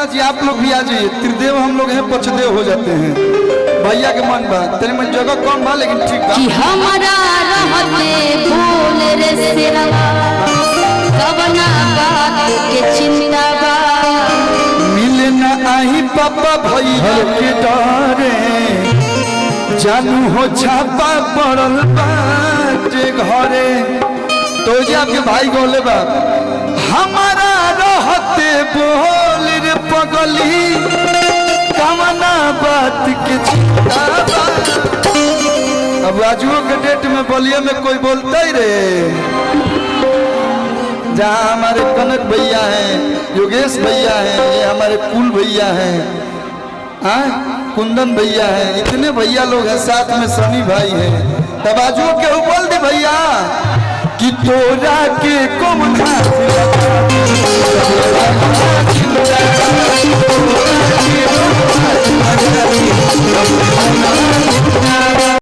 जी आप लोग भी आ जाइए। त्रिदेव हम लोग हैं, पचदेव हो जाते हैं। भैया के मन बा तेरे में जगह कम बा लेकिन ठीक बा कि हमारा रहते भूल रे सिरवा कवना बात के चिंता बा मिले ना आई पापा भैया के डरे जानू हो छापा पड़ल बाटे घरे। तो जी आपके भाई गोले बा हमारा रहते बोल रे पगली कवना बात के चिंता बा। अब आजुओ के डेट में बलिया में कोई बोलता ही रे। जहाँ हमारे कनक भैया हैं, योगेश भैया हैं, ये हमारे कुल भैया हैं, कुंदन भैया हैं, इतने भैया लोग हैं, साथ में सनी भाई हैं। तब आजुओ के बोल दे भैया कि तोरा के कौन